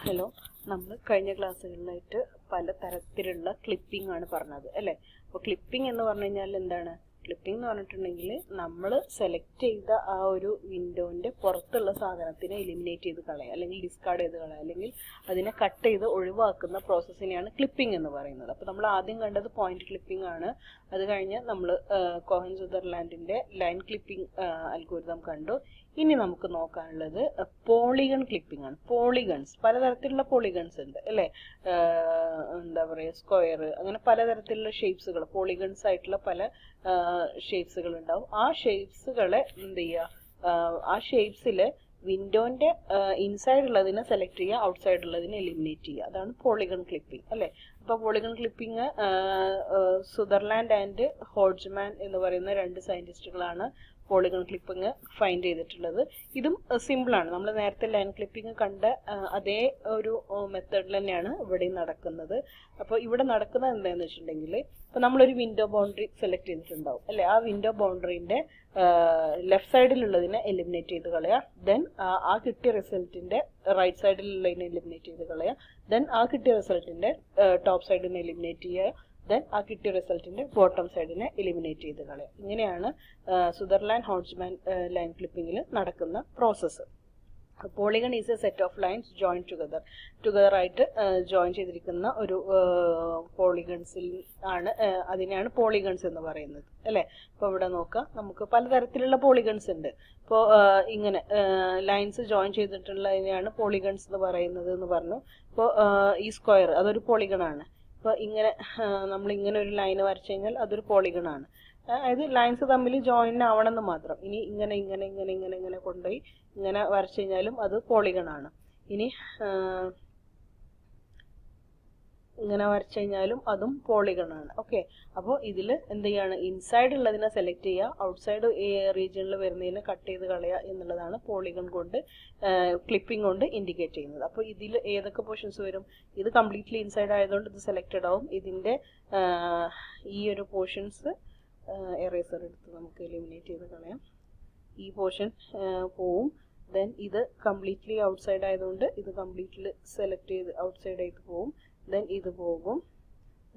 Hello, നമ്മൾ കഴിഞ്ഞ ക്ലാസ്സുകളിലായിട്ട് പലതരത്തിലുള്ള ക്ലിപ്പിംഗ് ആണ് പറഞ്ഞത് അല്ലേ. അപ്പോൾ ക്ലിപ്പിംഗ് എന്ന് പറഞ്ഞു കഴിഞ്ഞാൽ എന്താണ്? ക്ലിപ്പിംഗ് എന്ന് പറഞ്ഞിട്ടുണ്ടെങ്കിൽ നമ്മൾ സെലക്ട് ചെയ്ത ആ ഒരു വിൻഡോൻ്റെ പുറത്തുള്ള സാധനത്തിനെ എലിമിനേറ്റ് ചെയ്ത് കളയുക, അല്ലെങ്കിൽ ഡിസ്കാർഡ് ചെയ്ത് കളയുക, അല്ലെങ്കിൽ അതിനെ കട്ട് ചെയ്ത് ഒഴിവാക്കുന്ന പ്രോസസ്സിനെയാണ് ക്ലിപ്പിംഗ് എന്ന് പറയുന്നത്. അപ്പോൾ നമ്മൾ ആദ്യം കണ്ടത് പോയിന്റ് ക്ലിപ്പിംഗ് ആണ്. അത് കഴിഞ്ഞ് നമ്മൾ കോഹൻ സുദർലാൻഡിൻ്റെ ലൈൻ ക്ലിപ്പിംഗ് അൽഗോരിതം കണ്ടു. ഇനി നമുക്ക് നോക്കാനുള്ളത് പോളിഗൺ ക്ലിപ്പിംഗ് ആണ്. പോളിഗൺസ്, പലതരത്തിലുള്ള പോളിഗൺസ് ഉണ്ട് അല്ലേ. എന്താ പറയുക, സ്ക്വയർ, അങ്ങനെ പലതരത്തിലുള്ള ഷേപ്സുകൾ, പോളിഗൺസ് ആയിട്ടുള്ള പല ഷേപ്സുകൾ ഉണ്ടാവും. ആ ഷേപ്സുകളെ എന്ത് ചെയ്യുക, ആ ഷേപ്സിൽ വിൻഡോൻ്റെ ഇൻസൈഡ് ഉള്ളതിനെ സെലക്ട് ചെയ്യുക, ഔട്ട്സൈഡ് ഉള്ളതിനെ എലിമിനേറ്റ് ചെയ്യുക. അതാണ് പോളിഗൺ ക്ലിപ്പിംഗ് അല്ലേ. അപ്പോൾ പോളിഗൺ ക്ലിപ്പിംഗ് സുദർലാൻഡ് ആൻഡ് ഹോഡ്ജ്മാൻ എന്ന് പറയുന്ന രണ്ട് സയൻറ്റിസ്റ്റുകളാണ് പോളിഗൺ ക്ലിപ്പിംഗ് ഫൈൻഡ് ചെയ്തിട്ടുള്ളത്. ഇതും സിമ്പിളാണ്. നമ്മൾ നേരത്തെ ലൈൻ ക്ലിപ്പിംഗ് കണ്ട അതേ ഒരു മെത്തേഡിൽ തന്നെയാണ് ഇവിടെയും നടക്കുന്നത്. അപ്പോൾ ഇവിടെ നടക്കുന്നത് എന്താണെന്ന് വെച്ചിട്ടുണ്ടെങ്കിൽ, ഇപ്പോൾ നമ്മളൊരു വിൻഡോ ബൗണ്ടറി സെലക്ട് ചെയ്തിട്ടുണ്ടാവും അല്ലേ. ആ വിൻഡോ ബൗണ്ടറിൻ്റെ ലെഫ്റ്റ് സൈഡിലുള്ളതിനെ എലിമിനേറ്റ് ചെയ്ത് കളയുക. ദെൻ ആ കിട്ടിയ റിസൾട്ടിൻ്റെ റൈറ്റ് സൈഡിലുള്ളതിനെ എലിമിനേറ്റ് ചെയ്ത് കളയുക. ദെൻ ആ കിട്ടിയ റിസൾട്ടിൻ്റെ ടോപ്പ് സൈഡിനെ എലിമിനേറ്റ് ചെയ്യുക. ദെൻ ആ കിട്ടിയ റിസൾട്ടിൻ്റെ ബോട്ടം സൈഡിനെ എലിമിനേറ്റ് ചെയ്ത് കളയുക. ഇങ്ങനെയാണ് സുദർലാൻഡ് ഹോഡ്ജ്മാൻ ലൈൻ ക്ലിപ്പിങ്ങിൽ നടക്കുന്ന process. Polygon is A set of lines join together ആയിട്ട് ജോയിൻ ചെയ്തിരിക്കുന്ന ഒരു പോളിഗൺസിൽ ആണ്, അതിനെയാണ് പോളിഗൺസ് എന്ന് പറയുന്നത് അല്ലേ. അപ്പോൾ ഇവിടെ നോക്കാം, നമുക്ക് പലതരത്തിലുള്ള പോളിഗൺസ് ഉണ്ട്. ഇപ്പോൾ ഇങ്ങനെ ലൈൻസ് ജോയിൻ ചെയ്തിട്ടുള്ളതിനെയാണ് പോളിഗൺസ് എന്ന് പറയുന്നത് എന്ന് പറഞ്ഞു. ഇപ്പോൾ ഈ സ്ക്വയർ അതൊരു പോളിഗൺ ആണ്. ഇപ്പോൾ ഇങ്ങനെ നമ്മളിങ്ങനെ ഒരു ലൈന് വരച്ചു കഴിഞ്ഞാൽ അതൊരു പോളിഗൺ ആണ്. അതായത് ലൈൻസ് തമ്മിൽ ജോയിൻ ആവണമെന്ന് മാത്രം. ഇനി ഇങ്ങനെ ഇങ്ങനെ ഇങ്ങനെ ഇങ്ങനെ ഇങ്ങനെ കൊണ്ടുപോയി ഇങ്ങനെ വരച്ചു കഴിഞ്ഞാലും അത് പോളിഗൺ ആണ്. ഇനി ഇങ്ങനെ വരച്ചു കഴിഞ്ഞാലും അതും പോളിഗൺ ആണ്. ഓക്കെ, അപ്പോൾ ഇതിൽ എന്ത് ചെയ്യാണ്, ഇൻസൈഡ് ഉള്ളതിനെ സെലക്ട് ചെയ്യുക, ഔട്ട്സൈഡ് റീജിയനിൽ വരുന്നതിനെ കട്ട് ചെയ്ത് കളയുക എന്നുള്ളതാണ് പോളിഗൺ കൊണ്ട് ക്ലിപ്പിംഗ് കൊണ്ട് ഇൻഡിക്കേറ്റ് ചെയ്യുന്നത്. അപ്പോൾ ഇതിൽ ഏതൊക്കെ പോർഷൻസ് വരും? ഇത് കംപ്ലീറ്റ്ലി ഇൻസൈഡ് ആയതുകൊണ്ട് ഇത് സെലക്റ്റഡ് ആവും. ഇതിൻ്റെ ഈ ഒരു പോർഷൻസ് എറേസർ എടുത്ത് നമുക്ക് എലിമിനേറ്റ് ചെയ്ത് കളയാം. ഈ പോർഷൻ പോവും. ദെൻ ഇത് കംപ്ലീറ്റ്ലി ഔട്ട്സൈഡ് ആയതുകൊണ്ട് ഇത് കംപ്ലീറ്റ്ലി സെലക്ട് ചെയ്ത് ഔട്ട്സൈഡ് ആയിട്ട് പോവും. ദെൻ ഇത് പോകും.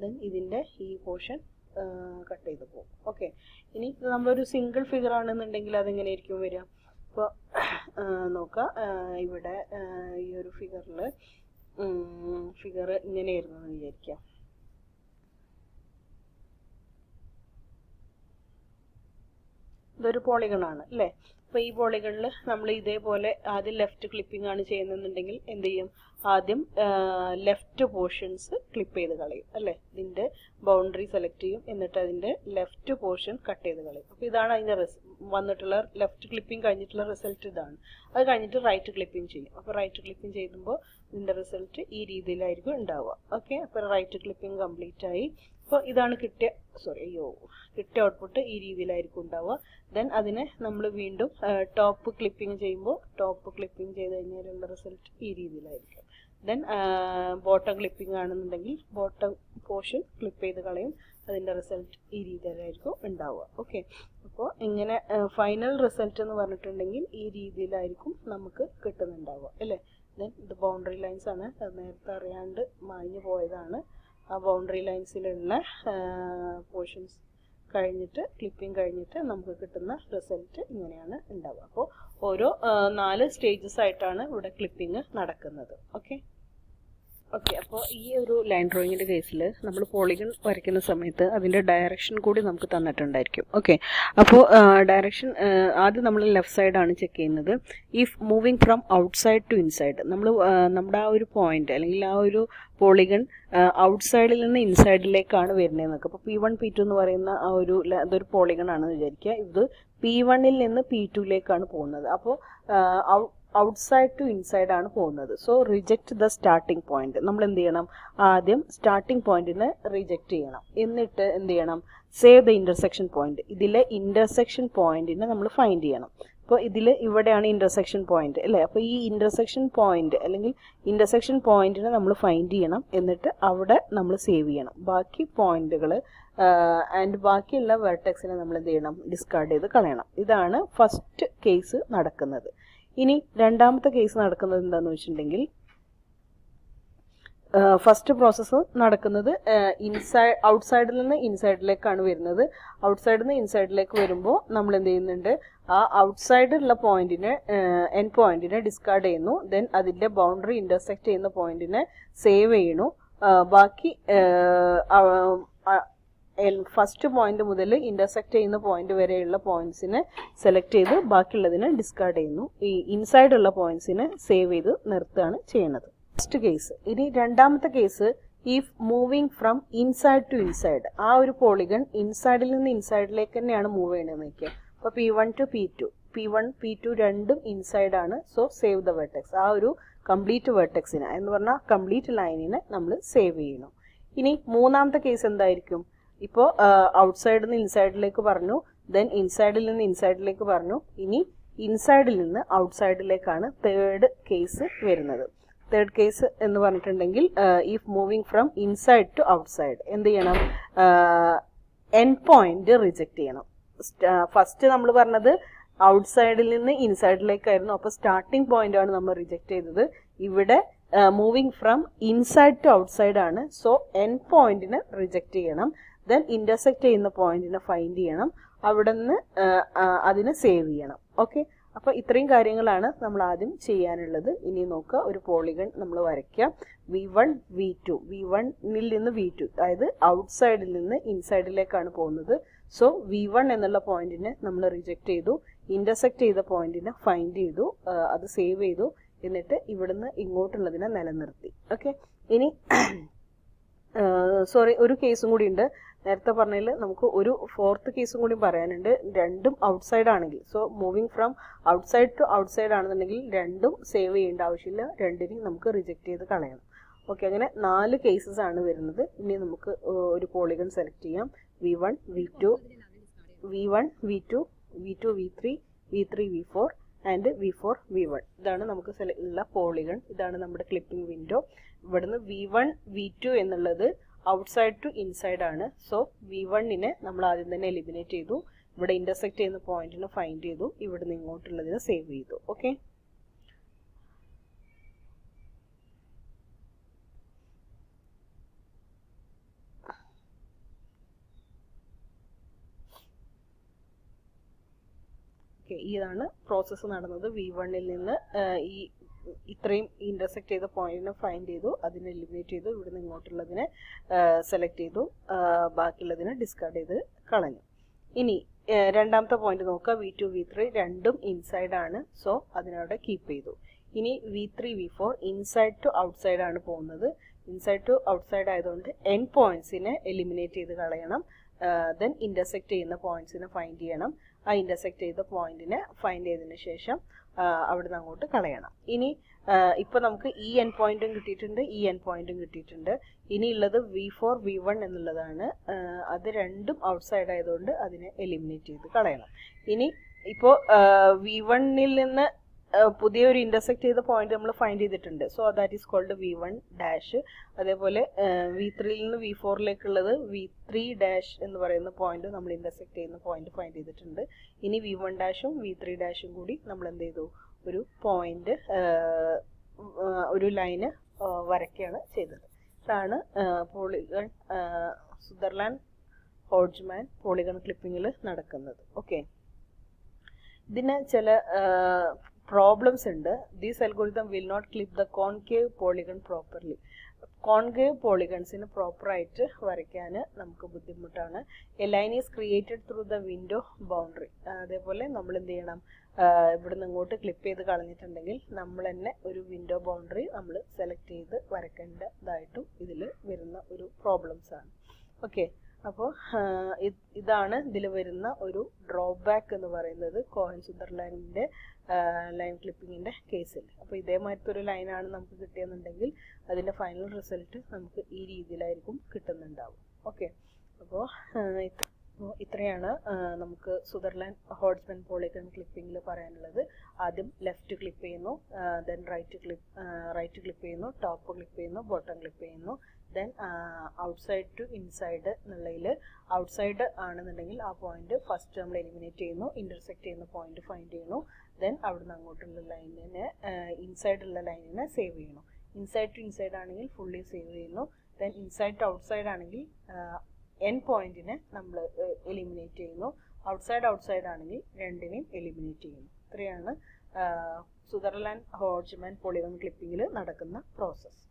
ദെൻ ഇതിൻ്റെ ഈ പോർഷൻ കട്ട് ചെയ്ത് പോകും. ഓക്കെ, ഇനി നമ്മളൊരു സിംഗിൾ ഫിഗർ ആണെന്നുണ്ടെങ്കിൽ അതെങ്ങനെയായിരിക്കും വരിക? ഇപ്പോൾ നോക്കാം, ഇവിടെ ഈ ഒരു ഫിഗർ ഇങ്ങനെയായിരുന്നു എന്ന് വിചാരിക്കാം. ഇതൊരു പോളിഗൺ ആണ് അല്ലേ. അപ്പോൾ ഈ പോളിഗണിൽ നമ്മൾ ഇതേപോലെ ആദ്യം ലെഫ്റ്റ് ക്ലിപ്പിംഗ് ആണ് ചെയ്യുന്നതെന്നുണ്ടെങ്കിൽ എന്ത് ചെയ്യും? ആദ്യം ലെഫ്റ്റ് പോർഷൻസ് ക്ലിപ്പ് ചെയ്ത് കളയും അല്ലേ. ഇതിൻ്റെ ബൗണ്ടറി സെലക്ട് ചെയ്യും, എന്നിട്ട് അതിൻ്റെ ലെഫ്റ്റ് പോർഷൻ കട്ട് ചെയ്ത് കളയും. അപ്പോൾ ഇതാണ് അതിൻ്റെ വന്നിട്ടുള്ള ലെഫ്റ്റ് ക്ലിപ്പിംഗ് കഴിഞ്ഞിട്ടുള്ള റിസൾട്ട് ഇതാണ്. അത് കഴിഞ്ഞിട്ട് റൈറ്റ് ക്ലിപ്പിംഗ് ചെയ്യും. അപ്പോൾ റൈറ്റ് ക്ലിപ്പിംഗ് ചെയ്യുമ്പോൾ ഇതിൻ്റെ റിസൾട്ട് ഈ രീതിയിലായിരിക്കും ഉണ്ടാവുക. ഓക്കെ, അപ്പോൾ റൈറ്റ് ക്ലിപ്പിംഗ് കംപ്ലീറ്റ് ആയി. അപ്പോൾ ഇതാണ് കിട്ടിയ ഔട്ട്പുട്ട് ഈ രീതിയിലായിരിക്കും ഉണ്ടാവുക. ദെൻ അതിനെ നമ്മൾ വീണ്ടും ടോപ്പ് ക്ലിപ്പിംഗ് ചെയ്യുമ്പോൾ ടോപ്പ് ക്ലിപ്പിംഗ് ചെയ്ത് കഴിഞ്ഞാലുള്ള റിസൾട്ട് ഈ രീതിയിലായിരിക്കും. ദെൻ ബോട്ടം ക്ലിപ്പിംഗ് ആണെന്നുണ്ടെങ്കിൽ ബോട്ടം പോർഷൻ ക്ലിപ്പ് ചെയ്ത് കളയും, അതിൻ്റെ റിസൾട്ട് ഈ രീതിയിലായിരിക്കും ഉണ്ടാവുക. ഓക്കെ, അപ്പോൾ ഇങ്ങനെ ഫൈനൽ റിസൾട്ട് എന്ന് പറഞ്ഞിട്ടുണ്ടെങ്കിൽ ഈ രീതിയിലായിരിക്കും നമുക്ക് കിട്ടുന്നുണ്ടാവുക അല്ലേ. ദെൻ ഇത് ബൗണ്ടറി ലൈൻസ് ആണ്, അത് നേരത്തെ അറിയാണ്ട് മാഞ്ഞു പോയതാണ്. ആ ബൗണ്ടറി ലൈൻസിലുള്ള പോർഷൻസ് കഴിഞ്ഞിട്ട് ക്ലിപ്പിംഗ് കഴിഞ്ഞിട്ട് നമുക്ക് കിട്ടുന്ന റിസൾട്ട് ഇങ്ങനെയാണ് ഉണ്ടാവുക. അപ്പോൾ ഓരോ 4 സ്റ്റേജസ് ആയിട്ടാണ് ഇവിടെ ക്ലിപ്പിംഗ് നടക്കുന്നത്. ഓക്കെ, അപ്പോൾ ഈ ഒരു ലൈൻ ഡ്രോയിങ്ങിൻ്റെ കേസിൽ നമ്മൾ പോളിഗൺ വരയ്ക്കുന്ന സമയത്ത് അതിൻ്റെ ഡയറക്ഷൻ കൂടി നമുക്ക് തന്നിട്ടുണ്ടായിരിക്കും. ഓക്കെ, അപ്പോൾ ഡയറക്ഷൻ ആദ്യം നമ്മൾ ലെഫ്റ്റ് സൈഡാണ് ചെക്ക് ചെയ്യുന്നത്. If moving from outside to inside, നമ്മുടെ ആ ഒരു പോയിന്റ് അല്ലെങ്കിൽ ആ ഒരു പോളിഗൺ ഔട്ട്സൈഡിൽ നിന്ന് ഇൻസൈഡിലേക്കാണ് വരുന്നതെന്നൊക്കെ. അപ്പോൾ P1 P2 എന്ന് പറയുന്ന ആ ഒരു അതൊരു പോളിഗൺ ആണെന്ന് വിചാരിക്കുക. ഇത് P1ൽ നിന്ന് P2ലേക്കാണ് പോകുന്നത്. അപ്പോൾ ഔട്ട്സൈഡ് ടു ഇൻസൈഡ് ആണ് പോകുന്നത്. So reject the starting point. നമ്മൾ എന്ത് ചെയ്യണം? ആദ്യം സ്റ്റാർട്ടിംഗ് പോയിന്റിനെ റിജക്റ്റ് ചെയ്യണം. എന്നിട്ട് എന്ത് ചെയ്യണം? Save the intersection point. ഇതിലെ ഇന്റർസെക്ഷൻ പോയിന്റിനെ നമ്മൾ ഫൈൻഡ് ചെയ്യണം. അപ്പോൾ ഇവിടെയാണ് ഇന്റർസെക്ഷൻ പോയിന്റ് അല്ലേ. അപ്പോൾ ഈ ഇന്റർസെക്ഷൻ പോയിന്റ് അല്ലെങ്കിൽ ഇന്റർസെക്ഷൻ പോയിന്റിനെ നമ്മൾ ഫൈൻഡ് ചെയ്യണം. എന്നിട്ട് അവിടെ നമ്മൾ സേവ് ചെയ്യണം. ബാക്കി പോയിന്റുകൾ ആൻഡ് ബാക്കിയുള്ള വെർട്ടെക്സിനെ നമ്മൾ എന്ത് ചെയ്യണം? ഡിസ്കാർഡ് ചെയ്ത് കളയണം. ഇതാണ് ഫസ്റ്റ് കേസ് നടക്കുന്നത്. ഇനി രണ്ടാമത്തെ കേസ് നടക്കുന്നത് എന്താണെന്ന് വെച്ചിട്ടുണ്ടെങ്കിൽ ഫസ്റ്റ് പ്രോസസ്സ് നടക്കുന്നത് ഔട്ട്സൈഡിൽ നിന്ന് ഇൻസൈഡിലേക്കാണ് വരുന്നത്. ഔട്ട്സൈഡിൽ നിന്ന് ഇൻസൈഡിലേക്ക് വരുമ്പോൾ നമ്മൾ എന്ത് ചെയ്യുന്നുണ്ട്, ആ ഔട്ട്സൈഡിലുള്ള പോയിന്റിനെ എൻഡ് പോയിന്റിനെ ഡിസ്കാർഡ് ചെയ്യുന്നു. ദെൻ അതിന്റെ ബൗണ്ടറി ഇന്റർസെക്ട് ചെയ്യുന്ന പോയിന്റിനെ സേവ് ചെയ്യണു. ബാക്കി ഫസ്റ്റ് പോയിന്റ് മുതൽ ഇന്റർസെക്ട് ചെയ്യുന്ന പോയിന്റ് വരെയുള്ള പോയിന്റ്സിനെ സെലക്ട് ചെയ്ത് ബാക്കിയുള്ളതിനെ ഡിസ്കാർഡ് ചെയ്യുന്നു. ഈ ഇൻസൈഡ് ഉള്ള പോയിന്റ്സിനെ സേവ് ചെയ്ത് നിർത്തുകയാണ് ചെയ്യുന്നത്. First case. ഇനി രണ്ടാമത്തെ കേസ്, if moving from inside to inside. ആ ഒരു പോളിഗൺ ഇൻസൈഡിൽ നിന്ന് ഇൻസൈഡിലേക്ക് തന്നെയാണ് മൂവ് ചെയ്യണമെന്ന് വയ്ക്കുക. അപ്പോൾ P1 to P2, P1 P2 രണ്ടും ഇൻസൈഡ് ആണ്. So save the vertex. ആ ഒരു കംപ്ലീറ്റ് വെർട്ടെക്സിനെ എന്ന് പറഞ്ഞാൽ കംപ്ലീറ്റ് ലൈനിനെ നമ്മൾ സേവ് ചെയ്യണം. ഇനി മൂന്നാമത്തെ കേസ് എന്തായിരിക്കും? ഇപ്പോൾ ഔട്ട്സൈഡിൽ നിന്ന് ഇൻസൈഡിലേക്ക് പറഞ്ഞു, ദെൻ ഇൻസൈഡിൽ നിന്ന് ഇൻസൈഡിലേക്ക് പറഞ്ഞു. ഇനി ഇൻസൈഡിൽ നിന്ന് ഔട്ട്സൈഡിലേക്കാണ് തേർഡ് കേസ് വരുന്നത്. തേർഡ് കേസ് എന്ന് പറഞ്ഞിട്ടുണ്ടെങ്കിൽ if moving from inside to outside എന്ത് ചെയ്യണം? എൻഡ് പോയിന്റ് റിജക്റ്റ് ചെയ്യണം. ഫസ്റ്റ് നമ്മൾ പറഞ്ഞത് ഔട്ട്സൈഡിൽ നിന്ന് ഇൻസൈഡിലേക്കായിരുന്നു. അപ്പോൾ സ്റ്റാർട്ടിംഗ് പോയിന്റ് ആണ് നമ്മൾ റിജക്റ്റ് ചെയ്തത്. ഇവിടെ moving from inside to outside ആണ്. സോ എൻഡ് പോയിന്റിനെ റിജക്റ്റ് ചെയ്യണം. ദെൻ ഇന്റർസെക്ട് ചെയ്യുന്ന പോയിന്റിനെ ഫൈൻഡ് ചെയ്യണം. അവിടെ നിന്ന് അതിനെ സേവ് ചെയ്യണം. ഓക്കെ, അപ്പോൾ ഇത്രയും കാര്യങ്ങളാണ് നമ്മൾ ആദ്യം ചെയ്യാനുള്ളത്. ഇനി നോക്കുക, ഒരു പോളിഗൺ നമ്മൾ വരയ്ക്കാം. V1 V2, V1ൽ നിന്ന് V2, അതായത് ഔട്ട്സൈഡിൽ നിന്ന് ഇൻസൈഡിലേക്കാണ് പോകുന്നത്. സോ V1 എന്നുള്ള പോയിന്റിനെ നമ്മൾ റിജക്റ്റ് ചെയ്തു. ഇന്റർസെക്ട് ചെയ്ത പോയിന്റിനെ ഫൈൻഡ് ചെയ്തു, അത് സേവ് ചെയ്തു. എന്നിട്ട് ഇവിടുന്ന് ഇങ്ങോട്ടുള്ളതിനെ നിലനിർത്തി. ഓക്കെ, ഇനി ഒരു കേസും കൂടി ഉണ്ട്. നേരത്തെ പറഞ്ഞതിൽ നമുക്ക് ഒരു ഫോർത്ത് കേസും കൂടി പറയാനുണ്ട്. രണ്ടും ഔട്ട്സൈഡ് ആണെങ്കിൽ, so moving from outside to outside ആണെന്നുണ്ടെങ്കിൽ രണ്ടും സേവ് ചെയ്യേണ്ട ആവശ്യമില്ല. രണ്ടിനെയും നമുക്ക് റിജക്റ്റ് ചെയ്ത് കളയണം. ഓക്കെ, അങ്ങനെ 4 കേസസ് ആണ് വരുന്നത്. ഇനി നമുക്ക് ഒരു പോളിഗൺ സെലക്ട് ചെയ്യാം. V1 V2, V1 V2, V2 V3, V3 V4 and V4 V1. ഇതാണ് നമുക്ക് ഉള്ള പോളിഗൺ. ഇതാണ് നമ്മുടെ ക്ലിപ്പിംഗ് വിൻഡോ. ഇവിടുന്ന് V1 V2 എന്നുള്ളത് ഔട്ട്സൈഡ് ടു ഇൻസൈഡ് ആണ്. സോ V1നെ നമ്മൾ ആദ്യം തന്നെ എലിമിനേറ്റ് ചെയ്തു. ഇവിടെ ഇന്റർസെക്ട് ചെയ്യുന്ന പോയിന്റിനെ ഫൈൻഡ് ചെയ്തു. ഇവിടുന്ന് ഇങ്ങോട്ടുള്ളതിനെ സേവ് ചെയ്തു. ഓക്കെ, ഇതാണ് പ്രോസസ്സ് നടന്നത്. V1ൽ നിന്ന് ഈ ഇത്രയും ഇന്റർസെക്ട് ചെയ്ത പോയിന്റിനെ ഫൈൻഡ് ചെയ്തു, അതിനെ എലിമിനേറ്റ് ചെയ്തു. ഇവിടുന്ന് ഇങ്ങോട്ടുള്ളതിനെ സെലക്ട് ചെയ്തു, ബാക്കിയുള്ളതിനെ ഡിസ്കാർഡ് ചെയ്ത് കളഞ്ഞു. ഇനി രണ്ടാമത്തെ പോയിന്റ് നോക്കുക. V2 V3 രണ്ടും ഇൻസൈഡ് ആണ്. സോ അതിനവിടെ കീപ്പ് ചെയ്തു. ഇനി V3 V4 inside to outside ആണ് പോകുന്നത്. ഇൻസൈഡ് ടു ഔട്ട്സൈഡ് ആയതുകൊണ്ട് എൻഡ് പോയിന്റ്സിനെ എലിമിനേറ്റ് ചെയ്ത് കളയണം. ദെൻ ഇന്റർസെക്ട് ചെയ്യുന്ന പോയിന്റ്സിനെ ഫൈൻഡ് ചെയ്യണം. ആ ഇന്റർസെക്ട് ചെയ്ത പോയിന്റിനെ ഫൈൻഡ് ചെയ്തതിന് ശേഷം അവിടുന്ന് അങ്ങോട്ട് കളയണം. ഇനി ഇപ്പൊ നമുക്ക് ഈ എൻഡ് പോയിന്റും കിട്ടിയിട്ടുണ്ട്, ഈ എൻഡ് പോയിന്റും കിട്ടിയിട്ടുണ്ട്. ഇനി ഉള്ളത് V4 V1 എന്നുള്ളതാണ്. അത് രണ്ടും ഔട്ട്സൈഡ് ആയതുകൊണ്ട് അതിനെ എലിമിനേറ്റ് ചെയ്ത് കളയണം. ഇനി ഇപ്പോൾ V1ൽ നിന്ന് പുതിയൊരു ഇന്റർസെക്ട് ചെയ്ത പോയിന്റ് നമ്മൾ ഫൈൻഡ് ചെയ്തിട്ടുണ്ട്. So that is called V1 dash. അതേപോലെ V3ൽ നിന്ന് V4ലേക്കുള്ളത് V3 ഡാഷ് എന്ന് പറയുന്ന പോയിന്റ് നമ്മൾ ഇന്റർസെക്ട് ചെയ്യുന്ന പോയിന്റ് ഫൈൻഡ് ചെയ്തിട്ടുണ്ട്. ഇനി V1 ഡാഷും V3 ഡാഷും കൂടി നമ്മൾ എന്ത് ചെയ്തു, ഒരു പോയിന്റ് ഒരു ലൈന് വരയ്ക്കുകയാണ് ചെയ്തത്. ഇതാണ് പോളിഗൺ സുദർലാൻഡ് ഹോഡ്ജ്മാൻ പോളിഗൺ ക്ലിപ്പിങ്ങിൽ നടക്കുന്നത്. ഓക്കെ, ഇതിന് ചില പ്രോബ്ലംസ് ഉണ്ട്. This algorithm will not clip the concave polygon properly. Concave പോളിഗൺസിന് പ്രോപ്പറായിട്ട് വരയ്ക്കാൻ നമുക്ക് ബുദ്ധിമുട്ടാണ്. A line is created through the window boundary. അതേപോലെ നമ്മൾ എന്ത് ചെയ്യണം, ഇവിടുന്ന് ഇങ്ങോട്ട് ക്ലിപ്പ് ചെയ്ത് കളഞ്ഞിട്ടുണ്ടെങ്കിൽ നമ്മൾ തന്നെ ഒരു വിൻഡോ ബൗണ്ടറി നമ്മൾ സെലക്ട് ചെയ്ത് വരയ്ക്കേണ്ടതായിട്ടും ഇതിൽ വരുന്ന ഒരു പ്രോബ്ലംസ് ആണ്. ഓക്കെ, അപ്പോൾ ഇതാണ് ഇതിൽ വരുന്ന ഒരു ഡ്രോബാക്ക് എന്ന് പറയുന്നത് കോഹൻ സുദർലാൻഡിൻ്റെ ലൈൻ ക്ലിപ്പിങ്ങിൻ്റെ കേസിൽ. അപ്പോൾ ഇതേമാതിരത്തെ ഒരു ലൈനാണ് നമുക്ക് കിട്ടിയെന്നുണ്ടെങ്കിൽ അതിൻ്റെ ഫൈനൽ റിസൾട്ട് നമുക്ക് ഈ രീതിയിലായിരിക്കും കിട്ടുന്നുണ്ടാവും. ഓക്കെ, അപ്പോൾ ഇത്രയാണ് നമുക്ക് സുദർലാൻഡ് ഹോഡ്ജ്മാൻ പോളിഗൺ ക്ലിപ്പിങ്ങിൽ പറയാനുള്ളത്. ആദ്യം ലെഫ്റ്റ് ക്ലിപ്പ് ചെയ്യുന്നു, ദെൻ റൈറ്റ് ക്ലിപ്പ് ചെയ്യുന്നു, ടോപ്പ് ക്ലിപ്പ് ചെയ്യുന്നു, ബോട്ടം ക്ലിപ്പ് ചെയ്യുന്നു. ദെൻ ഔട്ട്സൈഡ് ടു ഇൻസൈഡ് എന്നുള്ളതിൽ ഔട്ട്സൈഡ് ആണെന്നുണ്ടെങ്കിൽ ആ പോയിന്റ് ഫസ്റ്റ് നമ്മൾ എലിമിനേറ്റ് ചെയ്യുന്നു, ഇന്റർസെക്ട് ചെയ്യുന്ന പോയിന്റ് ഫൈൻഡ് ചെയ്യുന്നു. ദെൻ അവിടുന്ന് അങ്ങോട്ടുള്ള ലൈനിനെ ഇൻസൈഡുള്ള ലൈനിനെ സേവ് ചെയ്യണം. ഇൻസൈഡ് ടു ഇൻസൈഡ് ആണെങ്കിൽ ഫുള്ളി സേവ് ചെയ്യുന്നു. ദെൻ ഇൻസൈഡ് ടു ഔട്ട്സൈഡ് ആണെങ്കിൽ എൻ പോയിന്റിനെ നമ്മൾ എലിമിനേറ്റ് ചെയ്യുന്നു. ഔട്ട്സൈഡ് ആണെങ്കിൽ രണ്ടിനെയും എലിമിനേറ്റ് ചെയ്യുന്നു. ഇത്രയാണ് സുദർലാൻഡ് ഹോഡ്ജ്മാൻ പോളിഗൺ ക്ലിപ്പിങ്ങിൽ നടക്കുന്ന പ്രോസസ്സ്.